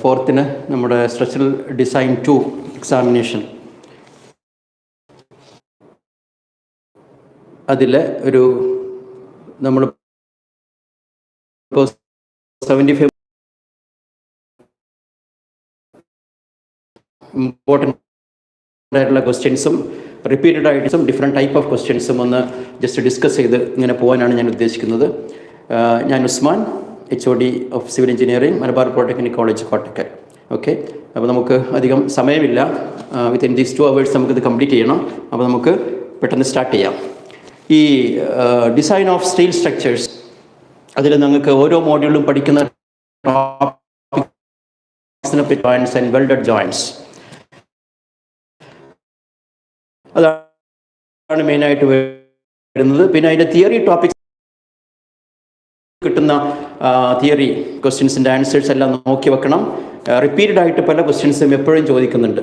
ഫോർത്തിന് നമ്മുടെ structural design 2 examination. അതിൽ ഒരു നമ്മൾ 75 ഇമ്പോർട്ടൻ്റ് ആയിട്ടുള്ള ക്വസ്റ്റ്യൻസും റിപ്പീറ്റഡ് ആയിട്ടും ഡിഫറെൻറ്റ് ടൈപ്പ് ഓഫ് ക്വസ്റ്റ്യൻസും ഒന്ന് ജസ്റ്റ് ഡിസ്കസ് ചെയ്ത് ഇങ്ങനെ പോകാനാണ് ഞാൻ ഉദ്ദേശിക്കുന്നത്. ഞാൻ Usman, HOD of civil engineering, Malabar polytechnic college, Kottakkal. Okay, അപ്പോൾ നമുക്ക് അധികം സമയമില്ല. വിത്തിൻ ദീസ് 2 hours നമുക്കിത് കംപ്ലീറ്റ് ചെയ്യണം. അപ്പോൾ നമുക്ക് പെട്ടെന്ന് സ്റ്റാർട്ട് ചെയ്യാം. ഈ ഡിസൈൻ ഓഫ് സ്റ്റീൽ സ്ട്രക്ചേഴ്സ്, അതിൽ നിങ്ങൾക്ക് ഓരോ മോഡ്യൂളിലും പഠിക്കുന്ന ജോയിൻസ് ആൻഡ് വെൽഡഡ് ജോയിൻസ്, അതാണ് മെയിനായിട്ട് വരുന്നത്. പിന്നെ അതിൻ്റെ തിയറി ടോപ്പിക്സ് കിട്ടുന്ന തിയറി ക്വസ്റ്റ്യൻസിൻ്റെ ആൻസേഴ്സ് എല്ലാം നോക്കി വെക്കണം. റിപ്പീറ്റഡ് ആയിട്ട് പല ക്വസ്റ്റ്യൻസും എപ്പോഴും ചോദിക്കുന്നുണ്ട്.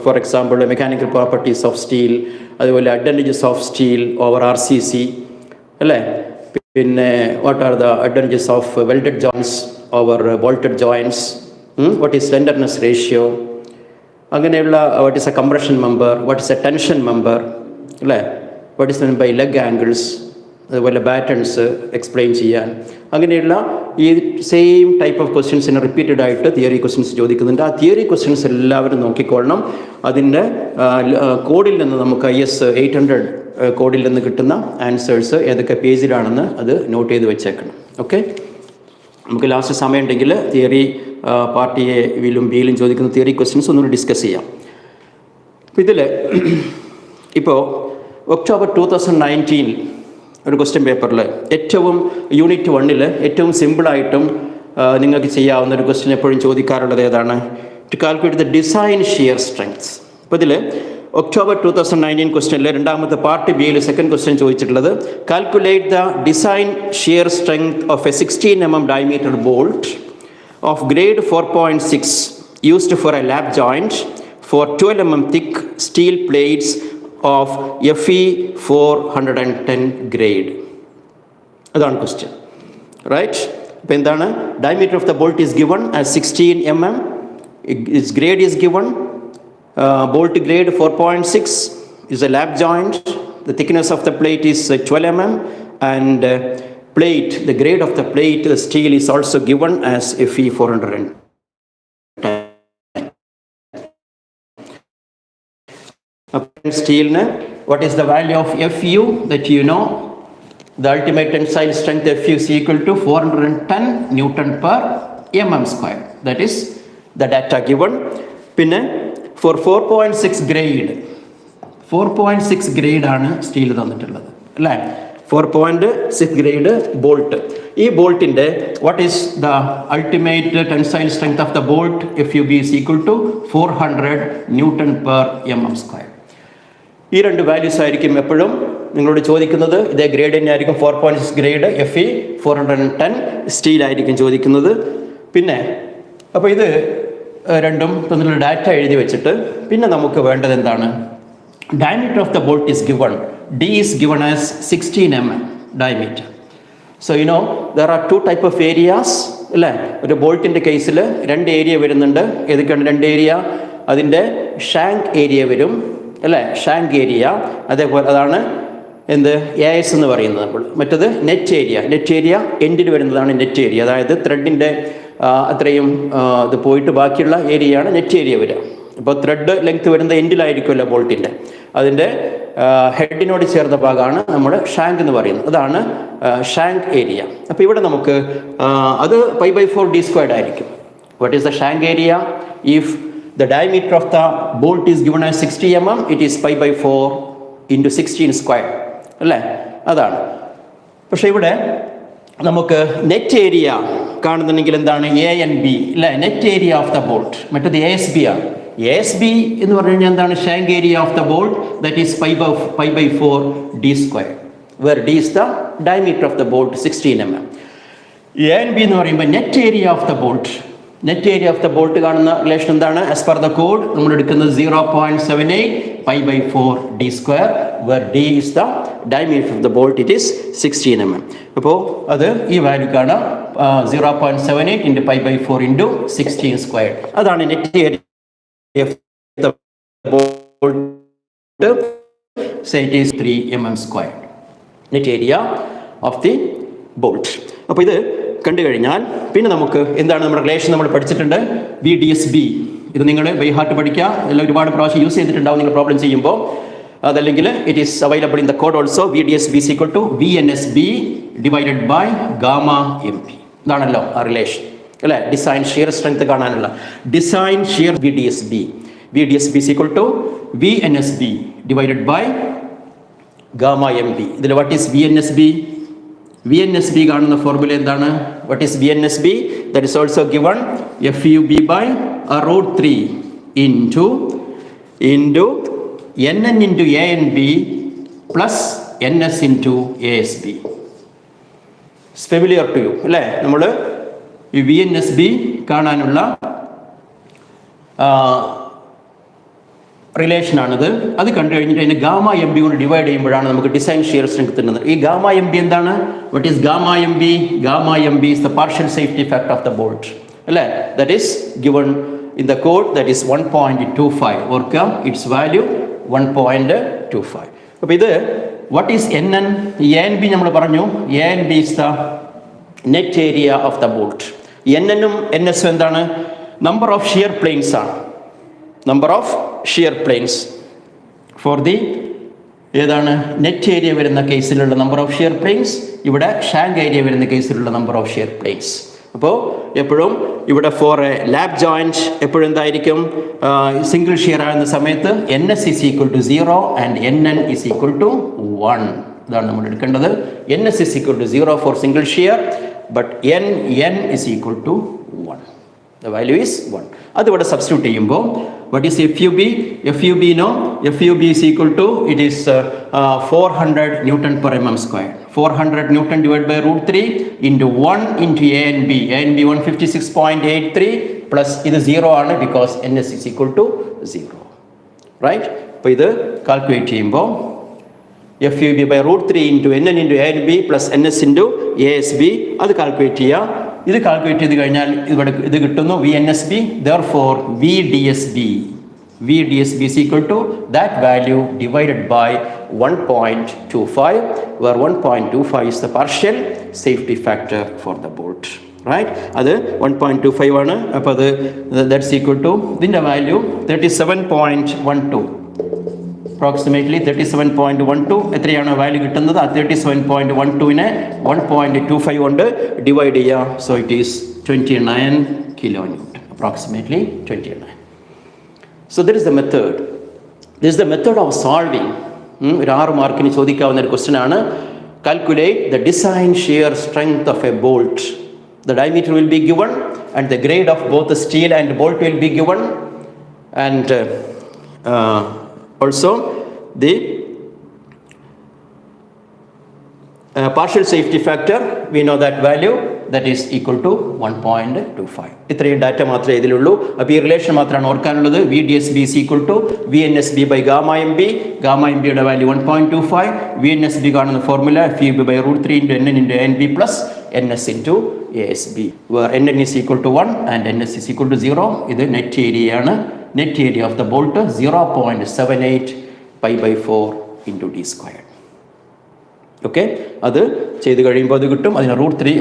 For example mechanical properties of steel, അതുപോലെ advantages of steel over RCC അല്ലേ, പിന്നെ what are the advantages of welded joints over bolted joints, what is slenderness ratio, അങ്ങനെയുള്ള what is a compression member, what is a tension member അല്ലേ, what is mean by leg angles, അതുപോലെ battens explain ചെയ്യാൻ, അങ്ങനെയുള്ള ഈ same type of ക്വസ്റ്റ്യൻസിന് repeated ആയിട്ട് theory questions ചോദിക്കുന്നുണ്ട്. ആ theory questions എല്ലാവരും നോക്കിക്കൊള്ളണം. അതിൻ്റെ കോഡിൽ നിന്ന് നമുക്ക് IS 800 കോഡിൽ നിന്ന് കിട്ടുന്ന ആൻസേഴ്സ് ഏതൊക്കെ പേജിലാണെന്ന് അത് നോട്ട് ചെയ്ത് വെച്ചേക്കണം. ഓക്കെ, നമുക്ക് ലാസ്റ്റ് സമയം ഉണ്ടെങ്കിൽ തിയറി പാർട്ട് എയിലും ബിയിലും ചോദിക്കുന്ന തിയറി ക്വസ്റ്റ്യൻസ് ഒന്നുകൂടി ഡിസ്കസ് ചെയ്യാം. അപ്പോൾ ഇതിൽ ഇപ്പോൾ ഒക്ടോബർ 2019 ഒരു ക്വസ്റ്റ്യൻ പേപ്പറിൽ ഏറ്റവും യൂണിറ്റ് 1 ഏറ്റവും സിമ്പിളായിട്ടും നിങ്ങൾക്ക് ചെയ്യാവുന്ന ഒരു ക്വസ്റ്റ്യൻ എപ്പോഴും ചോദിക്കാറുള്ളത് ഏതാണ്? To calculate the design shear strengths. അപ്പോൾ ഇതിൽ ഒക്ടോബർ 2019 ക്വസ്റ്റ്യനിൽ രണ്ടാമത്തെ പാർട്ട് ബിയിൽ സെക്കൻഡ് ക്വസ്റ്റ്യൻ ചോദിച്ചിട്ടുള്ളത് calculate the design shear strength of a 16 mm diameter bolt of grade 4.6 used for a lap joint for 12 mm thick steel plates of FE 410 grade. അതാണ് question, right? അപ്പോൾ എന്താണ്? Diameter of the bolt is given as 16 mm, it's grade is given, bolt grade 4.6 is a lap joint, the thickness of the plate is 12 mm, and plate, the grade of the plate, the steel is also given as FE 410. Steel, what is the value of FU that you know? The ultimate tensile strength FU is equal to 410 Newton per mm square. That is the data given. പിന്നെ for 4.6 grade, 4.6 grade ആണ് steel തന്നിട്ടുള്ളത് അല്ലേ? 4.6 grade bolt. ഈ ബോൾട്ടിൻ്റെ what is the ultimate tensile strength of the bolt? FUB is equal to 400 Newton per mm square. ഈ രണ്ട് values ആയിരിക്കും എപ്പോഴും നിങ്ങളോട് ചോദിക്കുന്നത്. ഇതേ ഗ്രേഡ് തന്നെ ആയിരിക്കും 4.6 ഗ്രേഡ് FE 410 സ്റ്റീൽ ആയിരിക്കും ചോദിക്കുന്നത്. പിന്നെ അപ്പോൾ ഇത് രണ്ടും തമ്മിലുള്ള ഡാറ്റ എഴുതി വെച്ചിട്ട് പിന്നെ നമുക്ക് വേണ്ടത് എന്താണ്? Diameter of the bolt is given, D is given as 16 mm diameter. So you know there are 2 type of areas അല്ലേ? ഒരു ബോൾട്ടിൻ്റെ കേസിൽ 2 ഏരിയ വരുന്നുണ്ട്. ഏതൊക്കെയാണ് 2 ഏരിയ? അതിൻ്റെ ഷാങ്ക് ഏരിയ വരും അല്ലേ, ഷാങ്ക് ഏരിയ. അതേപോലെ അതാണ് എന്ത് AS എന്ന് പറയുന്നത് നമ്മൾ. മറ്റത് നെറ്റ് ഏരിയ, നെറ്റ് ഏരിയ എൻഡിൽ വരുന്നതാണ് നെറ്റ് ഏരിയ. അതായത് ത്രെഡിൻ്റെ അത്രയും ഇത് പോയിട്ട് ബാക്കിയുള്ള ഏരിയയാണ് നെറ്റ് ഏരിയ വരിക. അപ്പോൾ ത്രെഡ് ലെങ്ത് വരുന്നത് എൻഡിലായിരിക്കുമല്ലോ ബോൾട്ടിൻ്റെ, അതിൻ്റെ ഹെഡിനോട് ചേർന്ന ഭാഗമാണ് നമ്മൾ ഷാങ്ക് എന്ന് പറയുന്നത്. അതാണ് ഷാങ്ക് ഏരിയ. അപ്പോൾ ഇവിടെ നമുക്ക് അത് π/4 d² ആയിരിക്കും. What is the shank area? If the diameter of the bolt is given as 60 mm, it is π/4 into 16 square അല്ലേ? അതാണ്. പക്ഷേ ഇവിടെ നമുക്ക് നെറ്റ് ഏരിയ കാണുന്നുണ്ടെങ്കിൽ എന്താണ്? A and B അല്ലേ? Net area of the bolt. മറ്റത് ASB ആണ്. ASB എന്ന് പറഞ്ഞു കഴിഞ്ഞാൽ എന്താണ്? Shank area of the bolt, that is π/4 d², where D is the diameter of the bolt 16 mm. A and B എന്ന് പറയുമ്പോൾ net area of the bolt, net area of the bolt കാണുന്ന relation എന്താണ്? As per the code നമ്മൾ എടുക്കുന്നത് 0.78 π/4 d², where D is the diameter of the bolt, it is 16 mm. അപ്പോൾ അത് ഈ വാല്യൂക്കാണ് 0.78 into pi by 4 into 16 squared. അതാണ് net area of the bolt. Say it is 3 mm squared. Net area of the bolt. അപ്പോൾ ഇത് കണ്ടു കഴിഞ്ഞാൽ പിന്നെ നമുക്ക് എന്താണ് നമ്മുടെ റിലേഷൻ നമ്മൾ പഠിച്ചിട്ടുണ്ട്, VDSB. ഇത് നിങ്ങൾ ബൈ ഹാർട്ട് പഠിക്കുക, എല്ലാം ഒരുപാട് പ്രാവശ്യം യൂസ് ചെയ്തിട്ടുണ്ടാവും നിങ്ങൾ പ്രോബ്ലം ചെയ്യുമ്പോൾ. അതല്ലെങ്കിൽ it is available in the code also. VDSB is equal to VNSB divided by gamma MP. ഇതാണല്ലോ ആ റിലേഷൻ അല്ലേ, ഡിസൈൻ ഷിയർ സ്ട്രെങ്ത് കാണാനുള്ള. Design shear VDSB is equal to VNSB divided by gamma MP. ഇതിൽ what is VNSB? VNSB കാണുന്ന formula എന്താണ്? What is VNSB? That is also given FUB by root 3 into NN into ANB plus NS into ASB. It's familiar to you അല്ലേ? നമ്മൾ ഈ VNSB കാണാനുള്ള relation ആണിത്. അത് കണ്ടു കഴിഞ്ഞിട്ട് അതിന് ഗാമ എം ബി കൊണ്ട് ഡിവൈഡ് ചെയ്യുമ്പോഴാണ് നമുക്ക് ഡിസൈൻ ഷിയർ സ്ട്രെങ്ത് കിട്ടുന്നത്. ഈ ഗാമ എം ബി എന്താണ്? What is gamma M B? Gamma M B is the partial safety factor of the bolt അല്ലേ? That is given in the code, that is 1.25. ഓർക്കുക, it's value 1.25. അപ്പോൾ ഇത് what is NN? ANB നമ്മൾ പറഞ്ഞു. ANB is the net area of the bolt. NN ഉം NS ഉം എന്താണ്? Number of shear planes ആണ്. Number of shear planes for the ഏതാണ് നെറ്റ് ഏരിയ വരുന്ന കേസിലുള്ള നമ്പർ ഓഫ് ഷിയർ പ്ലെയിൻസ്, ഇവിടെ ഷാങ്ക് ഏരിയ വരുന്ന കേസിലുള്ള നമ്പർ ഓഫ് ഷിയർ പ്ലെയിൻസ്. അപ്പോൾ എപ്പോഴും ഇവിടെ ഫോർ എ ലാബ് ജോയിൻറ്റ് എപ്പോഴും എന്തായിരിക്കും? സിംഗിൾ ഷിയർ ആകുന്ന സമയത്ത് NS is equal to 0 and NN is equal to 1. ഇതാണ് നമ്മൾ എടുക്കേണ്ടത്. NS is equal to 0 for single shear, but NN is equal to 1. The value is 1. അതിവിടെ സബ്സ്റ്റിറ്റ്യൂട്ട് ചെയ്യുമ്പോൾ what is FUB? FUB is equal to, it is 400 Newton per mm square. 400 Newton divided by root 3 into 1 into ANB 156.83 plus ഇത് 0 ആണ് because NS is equal to 0. Right? അപ്പോൾ ഇത് calculate ചെയ്യുമ്പോൾ FUB by root 3 into NN into ANB plus NS into ASB അത് calculate ചെയ്യുക. ഇത് calculate ചെയ്ത് കഴിഞ്ഞാൽ ഇവിടെ ഇത് കിട്ടുന്നു VNSB. Therefore VDSB is equal to that value divided by 1.25, where 1.25 is the partial safety factor for the bolt. Right? അത് 1.25 ആണ്. അപ്പോൾ അത് that's equal to ഇതിൻ്റെ വാല്യൂ 37.12, approximately 37.12. എത്രയാണ് വാല്യൂ കിട്ടുന്നത്? ആ 37.12നെ 1.25 കൊണ്ട് ഡിവൈഡ് ചെയ്യുക. So it is 29 kilonewton, approximately 29. So that is the method. This is the method of solving. ഒരു 6 മാർക്കിന് ചോദിക്കാവുന്ന ഒരു ക്വസ്റ്റ്യൻ ആണ്. Calculate the design shear strength of a bolt. The diameter will be given and the grade of both the steel and bolt will be given, and also the partial safety factor, we know that value, that is equal to 1.25. ഇത്രയും data മാത്രമേ ഇതിലുള്ളൂ. അപ്പോൾ ഈ relation മാത്രമാണ് ഓർക്കാനുള്ളത്. VDSB is equal to VNSB by gamma MB. Gamma M ബിയുടെ value 1.25. VNSB കാണുന്ന formula FUB by root 3 into NN into ANB plus NS into ASB, where NN is equal to 1 and NS is equal to 0. ഇത് net ഏരിയയാണ്. Net area of the bolt 0.78 pi by 4 into d squared. Okay, അത് ചെയ്ത് കഴിയുമ്പോൾ അത് കിട്ടും. അതിന് root 3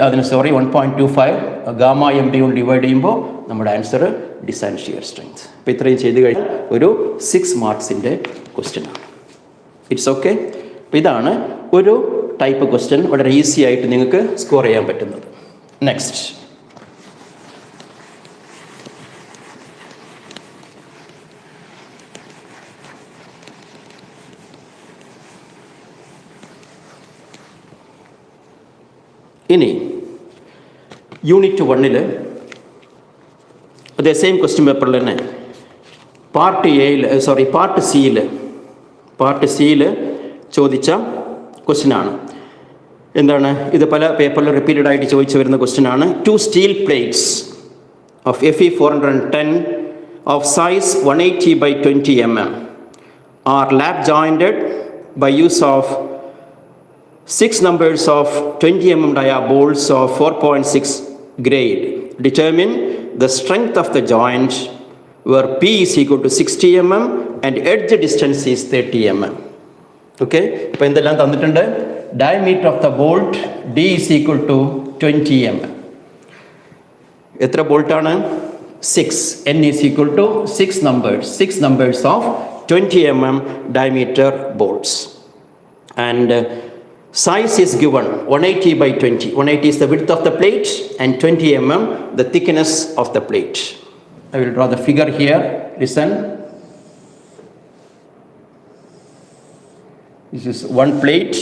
1.25 gamma M B കൊണ്ട് divide ചെയ്യുമ്പോൾ നമ്മുടെ ആൻസർ ഡിസൈൻ ഷിയർ സ്ട്രെങ്ത്. അപ്പോൾ ഇത്രയും ചെയ്ത് കഴിഞ്ഞാൽ ഒരു 6 മാർക്സിൻ്റെ ക്വസ്റ്റ്യൻ ആണ്. It's okay. അപ്പോൾ ഇതാണ് ഒരു ടൈപ്പ് ക്വസ്റ്റ്യൻ വളരെ ഈസി ആയിട്ട് നിങ്ങൾക്ക് സ്കോർ ചെയ്യാൻ പറ്റുന്നത്. നെക്സ്റ്റ്, ഇനി യൂണിറ്റ് 1 അതേ സെയിം ക്വസ്റ്റ്യൻ പേപ്പറിൽ തന്നെ പാർട്ട് സിയിൽ ചോദിച്ച ക്വസ്റ്റ്യനാണ്. എന്താണ് ഇത്? പല പേപ്പറിൽ റിപ്പീറ്റഡ് ആയിട്ട് ചോദിച്ചു വരുന്ന ക്വസ്റ്റ്യനാണ്. 2 steel plates of FE 410 of size 180 by 20 mm are lap jointed by use of 6 numbers of 20 mm dia bolts of 4.6 grade. Determine the strength of the joint where P is equal to 60 mm and edge distance is 30 mm. Okay, ഇപ്പോൾ എന്തെല്ലാം തന്നിട്ടുണ്ട്? Diameter of the bolt D is equal to 20 mm. എത്ര ബോൾട്ടാണ്? 6. N is equal to 6 numbers of 20 mm diameter bolts. And size is given 180 by 20. 180 is the width of the plate and 20 mm the thickness of the plate. I will draw the figure here. Listen. This is one plate.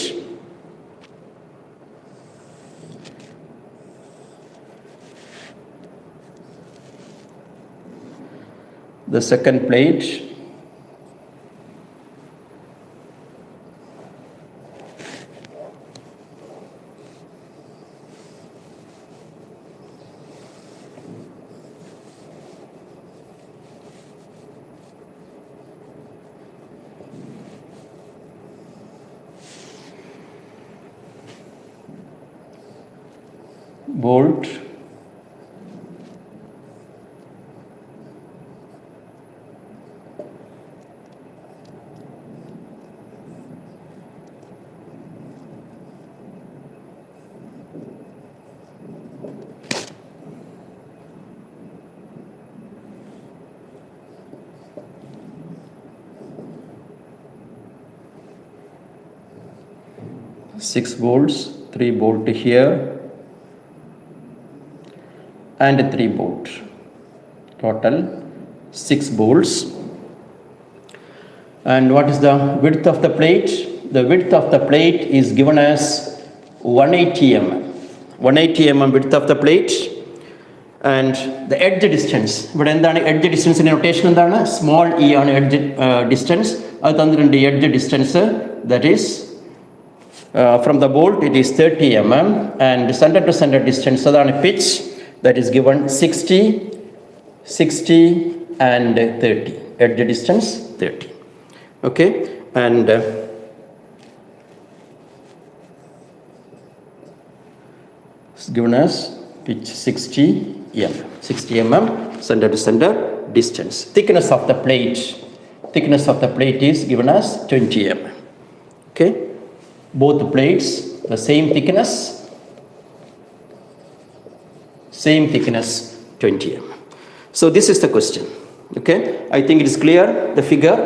The second plate. Bolt. Six bolts, 3 bolt here and 3 bolt. Total 6 bolts. And what is the width of the plate? The width of the plate is given as 180 mm. 180 mm width of the plate. And the edge distance. But എന്താണ് edge distance in notation എന്താണ്? Small e ആണ് edge distance. അത് തന്നിട്ടുണ്ട് edge distance. That is from the bolt it is 30 mm and center to center distance adana pitch that is given 60 and 30. Edge distance 30. Okay, and it's given as pitch 60 mm center to center distance. Thickness of the plate is given as 20 mm. Okay, both plates the same thickness 20 mm. So this is the question. Okay, I think it is clear. The figure,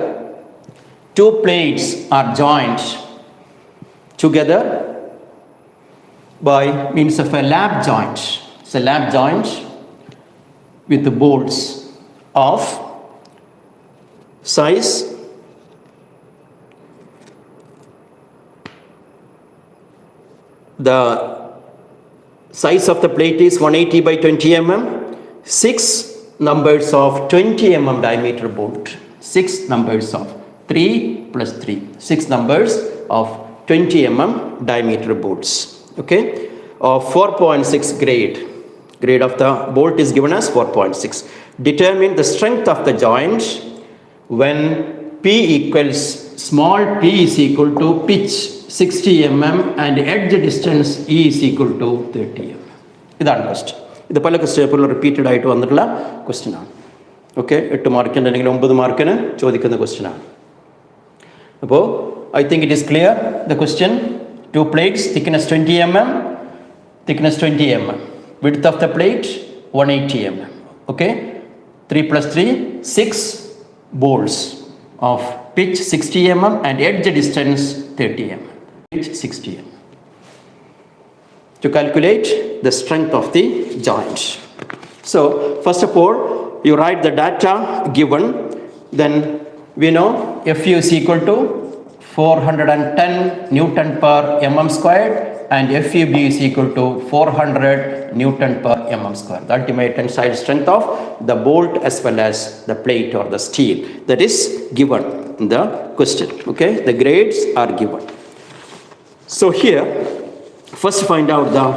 2 plates are joined together by means of a lap joint. It's a lap joint with the bolts of size the size of the plate is 180 by 20 mm. 6 numbers of 20 mm diameter bolt. 6 numbers of 3 plus 3. 6 numbers of 20 mm diameter bolts. Okay, of 4.6 grade. Grade of the bolt is given as 4.6. Determine the strength of the joint when P equals small p is equal to pitch 60 mm and edge distance E is equal to 30 mm. ഇതാണ് question. ഇത് പല question പേപ്പറിലും repeated ആയിട്ട് വന്നിട്ടുള്ള question ആണ്. Okay, 8 മാർക്കിന് അല്ലെങ്കിൽ 9 മാർക്കിന് ചോദിക്കുന്ന ക്വസ്റ്റ്യൻ ആണ്. അപ്പോൾ I think it is clear the question. 2 plates, thickness 20 mm, width of the plate 180 mm. Okay, 3 plus 3, 6 bolts of pitch 60 mm and edge distance 30 mm. 60 mm. To calculate the strength of the joint. So first of all, you write the data given. Then we know Fu is equal to 410 Newton per mm squared and FUB is equal to 400 Newton per mm squared. The ultimate tensile strength of the bolt as well as the plate or the steel. That is given in the question. Okay, the grades are given. So here, first find out the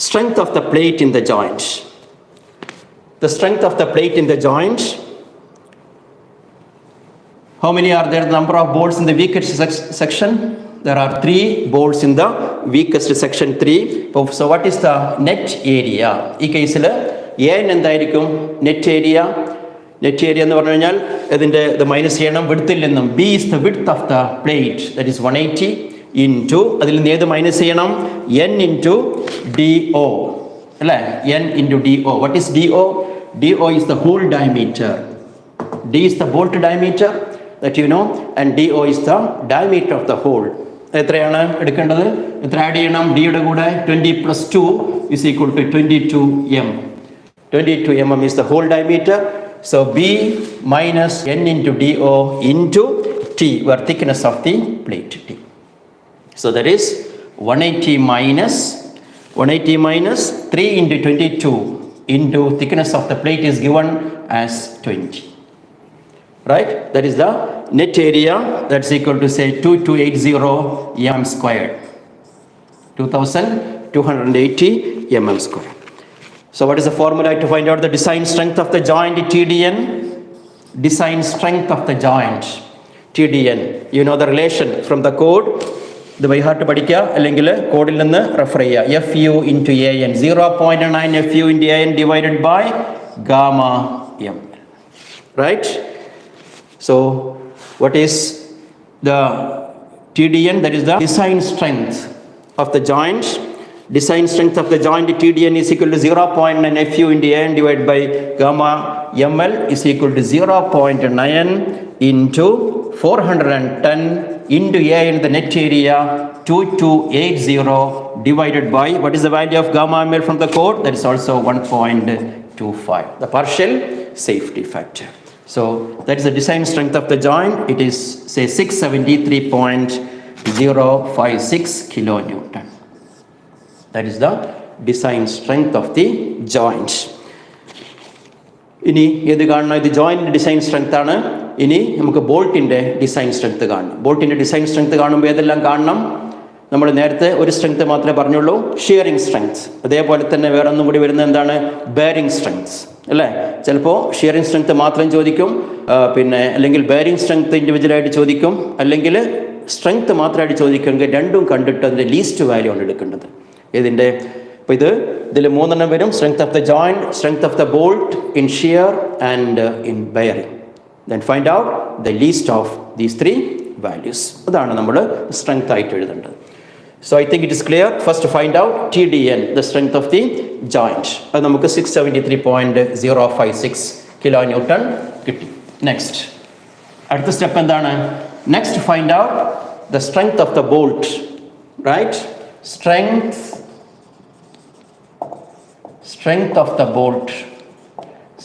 strength of the plate in the joint. The strength of the plate in the joint. How many are there? The number of bolts in the weakest section? there are 3 bolts in the weakest section 3. So what is the net area? ഈ കേസിൽ n എന്തായിരിക്കും net area? Net area എന്ന് പറഞ്ഞു കഴിഞ്ഞാൽ ഇതിൻ്റെ ഇത് minus ചെയ്യണം വിഡ്ത്തിൽ നിന്നും. B is the width of the plate, that is 180 into അതിൽ നിന്ന് ഏത് മൈനസ് ചെയ്യണം? n into DO അല്ലേ? n into DO. What is DO? DO is the hole diameter. D is the bolt diameter that you know, and DO is the diameter of the hole. എത്രയാണ് എടുക്കേണ്ടത്? എത്ര add ചെയ്യണം? D യുടെ കൂടെ 20 plus 2 is equal to 22 mm. 22 mm is the hole diameter. So B minus n into DO into T, where thickness of the plate T. So that is 180 minus 3 into 22 into thickness of the plate is given as 20. Right? That is the net area. That's equal to say 2280 mm squared. 2280 mm squared. So what is the formula to find out the design strength of the joint TDN? Design strength of the joint TDN. You know the relation from the code. ഇത് by heart പഠിക്കുക, അല്ലെങ്കിൽ കോഡിൽ നിന്ന് refer ചെയ്യുക. FU into AN 0.9 FU into AN divided by gamma m. Right? So what is the TDN? That is the design strength of the joint. Design strength of the joint TDN is equal to 0.9 FU into AN divided by gamma ml is equal to 0.9 into 410 into AN, the net area 2280 divided by what is the value of gamma ml from the code? That is also 1.25, the partial safety factor. So that is the design strength of the joint. It is say 673.056 kilonewton. That is the design strength of the joint. ഇനി ഏത് കാണണം? ഇത് joint design strength ആണ്. ഇനി നമുക്ക് ബോൾട്ടിൻ്റെ design strength കാണണം. ബോൾട്ടിൻ്റെ design strength കാണുമ്പോൾ ഏതെല്ലാം കാണണം? നമ്മൾ നേരത്തെ ഒരു സ്ട്രെങ്ത് മാത്രമേ പറഞ്ഞുള്ളൂ, ഷിയറിംഗ് സ്ട്രെങ്ത്. അതേപോലെ തന്നെ വേറെ ഒന്നും കൂടി വരുന്നത് എന്താണ്? ബെയറിംഗ് സ്ട്രെങ്ത് അല്ലേ? ചിലപ്പോൾ ഷിയറിംഗ് സ്ട്രെങ്ത് മാത്രം ചോദിക്കും, പിന്നെ അല്ലെങ്കിൽ ബെയറിംഗ് സ്ട്രെങ്ത് ഇൻഡിവിജ്വലായിട്ട് ചോദിക്കും, അല്ലെങ്കിൽ സ്ട്രെങ്ത് മാത്രമായിട്ട് ചോദിക്കുമെങ്കിൽ രണ്ടും കണ്ടിട്ട് അതിൻ്റെ ലീസ്റ്റ് വാല്യൂ ആണ് എടുക്കേണ്ടത്. ഇതിൻ്റെ ഇപ്പോൾ ഇതിൽ 3 വരും: strength of the joint, strength of the bolt, in shear and in bearing. Then find out the least of these 3 values. അതാണ് നമ്മൾ സ്ട്രെങ്ത് ആയിട്ട് എഴുതേണ്ടത്. So I think it is clear. First to find out TDN, the strength of the joint. അത് നമുക്ക് 673.056 kilonewton കിട്ടി. Next, അടുത്ത step എന്താണ്? Next to find out the strength of the bolt. Right? Strength of the bolt.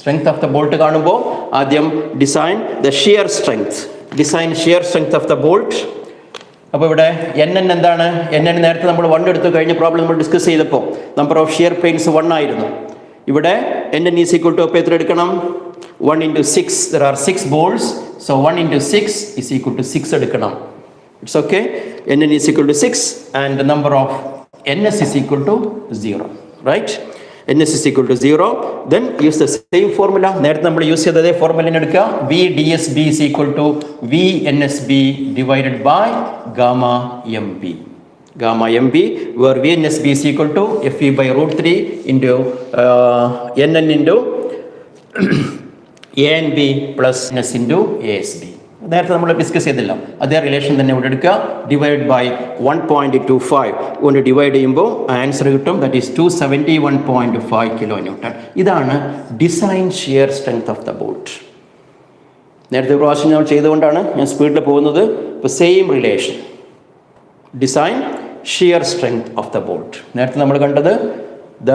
Strength of the bolt കാണുമ്പോൾ ആദ്യം design the shear strength. Design shear strength of the bolt. അപ്പോൾ ഇവിടെ NN എന്താണ്? NN നേരത്തെ നമ്മൾ 1 എടുത്തു കഴിഞ്ഞ പ്രോബ്ലം നമ്മൾ ഡിസ്കസ് ചെയ്തപ്പോൾ നമ്പർ ഓഫ് ഷിയർ പെയിൻസ് 1 ആയിരുന്നു. ഇവിടെ NN ഈസ് ഈക്വൽ ടു അപ്പോൾ എത്ര എടുക്കണം? 1 into 6. There are 6 bolts. So 1 into 6 is equal to 6 എടുക്കണം. It's okay. NN is equal to 6 and the number of NS is equal to 0. Right? NS is equal to 0. Then use the same formula. നേരത്തെ നമ്മൾ use ചെയ്തതേ formula എടുക്കുക. VDSB is equal to VNSB divided by gamma MB. Gamma MB, where VNSB is equal to FE by root 3 into NN into ANB plus NS into ASB. നേരത്തെ നമ്മൾ discuss ചെയ്തില്ല, അതേ relation തന്നെ ഇവിടെ എടുക്കുക. Divide by 1.25 കൊണ്ട് divide ചെയ്യുമ്പോൾ answer കിട്ടും. That is 271.5 kilonewton. ഇതാണ് design shear strength of the bolt. നേരത്തെ പ്രാവശ്യം നമ്മൾ ചെയ്തുകൊണ്ടാണ് ഞാൻ സ്പീഡിൽ പോകുന്നത്. ഇപ്പോൾ same relation, design shear strength of the bolt. നേരത്തെ നമ്മൾ കണ്ടത് the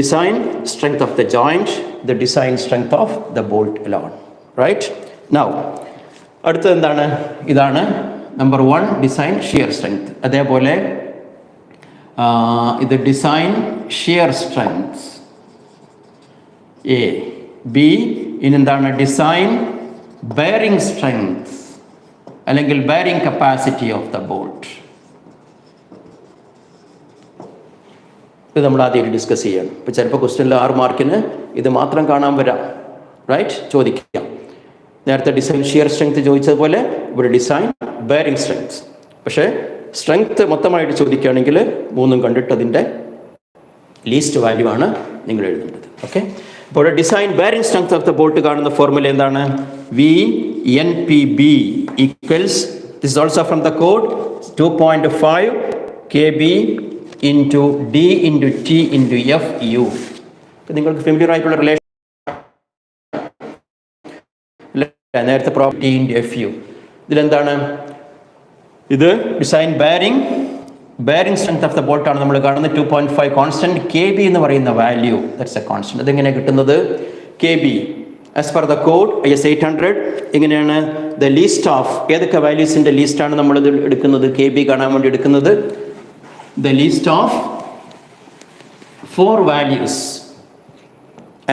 design strength of the joint, the design strength of the bolt alone. Right? Now അടുത്തത് എന്താണ്? ഇതാണ് നമ്പർ 1 ഡിസൈൻ ഷിയർ സ്ട്രെങ്ത്. അതേപോലെ ഇത് design shear strength A. B ഇനെന്താണ്? Design bearing strength അല്ലെങ്കിൽ bearing capacity of the bolt. ഇത് നമ്മൾ ആദ്യം ഡിസ്കസ് ചെയ്യണം. ഇപ്പോൾ ചിലപ്പോൾ ക്വസ്റ്റ്യനിൽ 6 മാർക്കിന് ഇത് മാത്രം കാണാൻ വരാം. റൈറ്റ്? ചോദിക്കാം. നേരത്തെ ഡിസൈൻ ഷിയർ സ്ട്രെങ്ത് ചോദിച്ചതുപോലെ ഇവിടെ ഡിസൈൻ ബെയറിംഗ് സ്ട്രെങ്ത്. പക്ഷേ സ്ട്രെങ്ത് മൊത്തമായിട്ട് ചോദിക്കുകയാണെങ്കിൽ മൂന്നും കണ്ടിട്ട് അതിൻ്റെ ലീസ്റ്റ് വാല്യൂ ആണ് നിങ്ങൾ എഴുതേണ്ടത്. ഓക്കെ, അപ്പോൾ design bearing strength of the bolt കാണുന്ന ഫോർമുല എന്താണ്? VNPB equals, this is also from the code, 2.5 KB into D into T into FU. നിങ്ങൾക്ക് ഫെമിലിയർ ആയിട്ടുള്ള റിലേഷൻ നേരത്തെ പ്രോപ്പർട്ടി ഇൻറ്റു FU. ഇതിലെന്താണ്? ഇത് design bearing strength of the bolt ആണ് നമ്മൾ കാണുന്നത്. 2.5 constant, KB എന്ന് പറയുന്ന വാല്യൂ, ദാറ്റ്സ് എ കോൺസ്റ്റന്റ്. അതെങ്ങനെയാണ് കിട്ടുന്നത്? KB as per the code IS 800 എങ്ങനെയാണ്? ദ ലീസ്റ്റ് ഓഫ്, ഏതൊക്കെ വാല്യൂസിൻ്റെ ലീസ്റ്റാണ് നമ്മളിത് എടുക്കുന്നത്? KB കാണാൻ വേണ്ടി എടുക്കുന്നത് the list of 4 values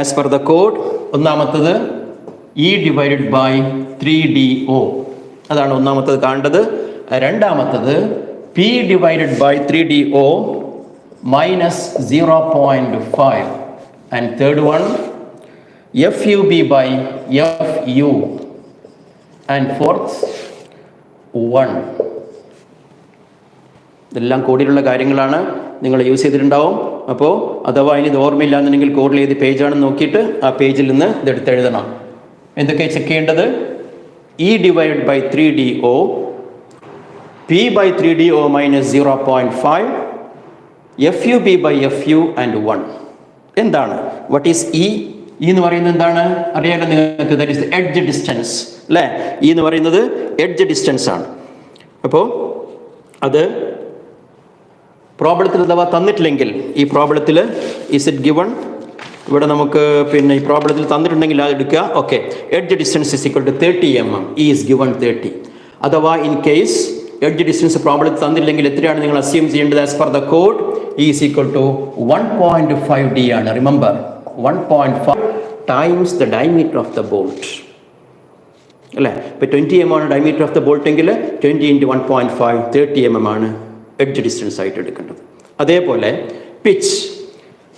as per the code. ഒന്നാമത്തത് E divided by 3DO, അതാണ് ഒന്നാമത്തത് കാണേണ്ടത്. രണ്ടാമത്തത് P divided by 3DO minus 0.5, and third one FUB by FU, and fourth 1. ഇതെല്ലാം കോഡിലുള്ള കാര്യങ്ങളാണ്, നിങ്ങൾ യൂസ് ചെയ്തിട്ടുണ്ടാവും. അപ്പോൾ അഥവാ ഇനി ഇത് ഓർമ്മയില്ല എന്നുണ്ടെങ്കിൽ കോഡിൽ ഏത് പേജാണെന്ന് നോക്കിയിട്ട് ആ പേജിൽ നിന്ന് ഇതെടുത്ത് എഴുതണം. എന്തൊക്കെ ചെക്ക് ചെയ്യേണ്ടത്? E divided by 3DO, P by 3DO minus 0.5, FUB by FU and 1. എന്താണ്? What is E? എന്ന് പറയുന്നത് എന്താണ് അറിയാലോ നിങ്ങൾക്ക്? ദാറ്റ് ഈസ് എഡ്ജ് ഡിസ്റ്റൻസ് അല്ലേ? E എന്ന് പറയുന്നത് എഡ്ജ് ഡിസ്റ്റൻസ് ആണ്. അപ്പോൾ അത് പ്രോബ്ലത്തിൽ അഥവാ തന്നിട്ടില്ലെങ്കിൽ, ഈ പ്രോബ്ലത്തിൽ ഈസ് ഇറ്റ് ഗിവൺ, ഇവിടെ നമുക്ക് പിന്നെ ഈ പ്രോബ്ലത്തിൽ തന്നിട്ടുണ്ടെങ്കിൽ അത് എടുക്കുക. Okay, edge distance is equal to 30 mm, E is given 30. അഥവാ ഇൻ കേസ് എഡ്ജ് ഡിസ്റ്റൻസ് പ്രോബ്ലത്തിൽ തന്നില്ലെങ്കിൽ എത്രയാണ് നിങ്ങൾ അസ്യൂം ചെയ്യേണ്ടത്? As per the code E is equal to 1.5 D ആണ്. Remember, 1.5 times the diameter of the bolt അല്ലേ? ഇപ്പോൾ 20 mm ആണ് ഡയമീറ്റർ ഓഫ് ദ ബോൾട്ട് എങ്കിൽ 20 × 1.5 30 mm ആണ് എഡ്ജ് ഡിസ്റ്റൻസ് ആയിട്ട് എടുക്കേണ്ടത്. അതേപോലെ pitch,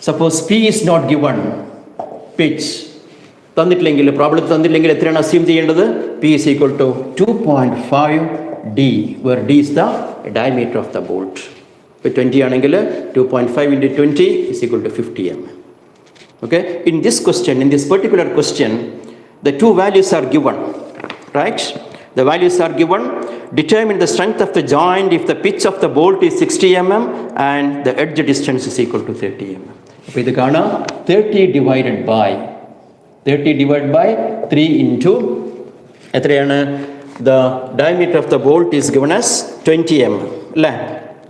suppose P is not given, pitch തന്നിട്ടില്ലെങ്കിൽ, പ്രോബ്ലത്തിൽ തന്നിട്ടില്ലെങ്കിൽ എത്രയാണ് അസ്യൂം ചെയ്യേണ്ടത്? P is equal to 2.5 D, where D is the diameter of the bolt. ഇപ്പോൾ 20 ആണെങ്കിൽ 2.5 × 20 is equal to 50 mm. Okay, in this question, in this particular question, the two values are given, right? The values are given. Determine the strength of the joint if the pitch of the bolt is 60 mm and the edge distance is equal to 30 mm. അപ്പോൾ ഇത് കാണാം, 30 divided by 3 into എത്രയാണ്? The diameter of the bolt is given as 20 mm അല്ലേ?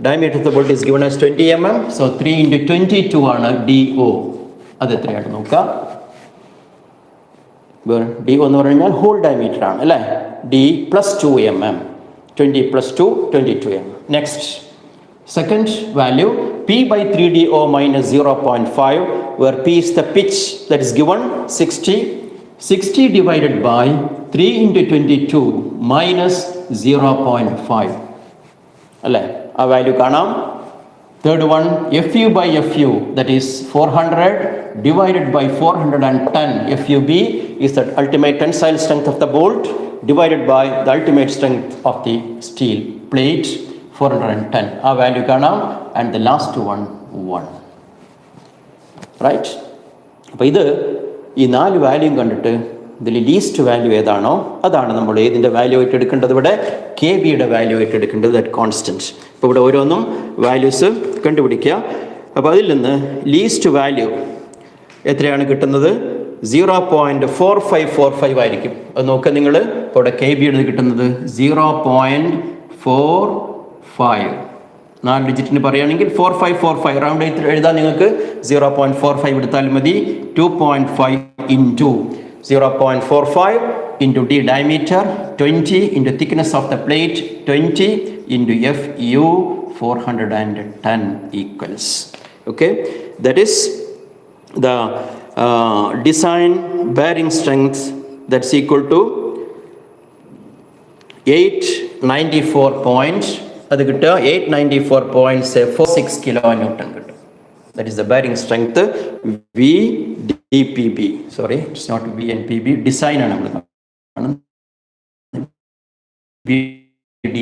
Diameter of the bolt is given as 20 mm. So 3 × 22 ആണ് DO. അത് എത്രയാണ് നോക്കാം. DO എന്ന് പറഞ്ഞാൽ ഹോൾ ഡയമീറ്റർ ആണ് അല്ലേ? D plus 2 mm, 20 plus 2, 22 mm. Next, second value, P by 3DO minus 0.5, where P is the pitch that is given 60 divided by 3 × 22 minus 0.5 അല്ലേ? ആ വാല്യൂ കാണാം. Third one, FU by FU, that is 400 divided by 410. FUB is the ultimate tensile strength of the bolt divided by the ultimate strength of the steel plate, 410. Our value കാണാം. And the last one, 1. Right? അപ്പോൾ ഇത് ഈ 4 വാല്യൂം കണ്ടിട്ട് ഇതിൽ least value ഏതാണോ അതാണ് നമ്മൾ ഏതിൻ്റെ വാല്യൂ ആയിട്ട് എടുക്കേണ്ടത്? ഇവിടെ KB യുടെ വാല്യൂ ആയിട്ട് എടുക്കേണ്ടത്, ദാറ്റ് കോൺസ്റ്റൻറ്റ്. അപ്പോൾ ഇവിടെ ഓരോന്നും വാല്യൂസ് കണ്ടുപിടിക്കുക. അപ്പോൾ അതിൽ നിന്ന് ലീസ്റ്റ് വാല്യൂ എത്രയാണ് കിട്ടുന്നത്? 0.4545 ആയിരിക്കും. അത് നോക്കുക നിങ്ങൾ. ഇപ്പോൾ ഇവിടെ KB യുടെ കിട്ടുന്നത് 0.45, 4 ഡിജിറ്റിന് പറയുകയാണെങ്കിൽ 4545 റൗണ്ട് എഴുതാൻ നിങ്ങൾക്ക് 0.45 എടുത്താൽ മതി. 2.5 into 0.45 into D diameter, 20 into thickness of the plate, 20 into FU, 410 equals. Okay, that is the design bearing strength, that's equal to 894 points. അത് കിട്ടുക 894.46 kilonewton കിട്ടും. That is the bearing strength VDPB. Sorry, it's not VNPB. Design ആണ് നമ്മൾ VD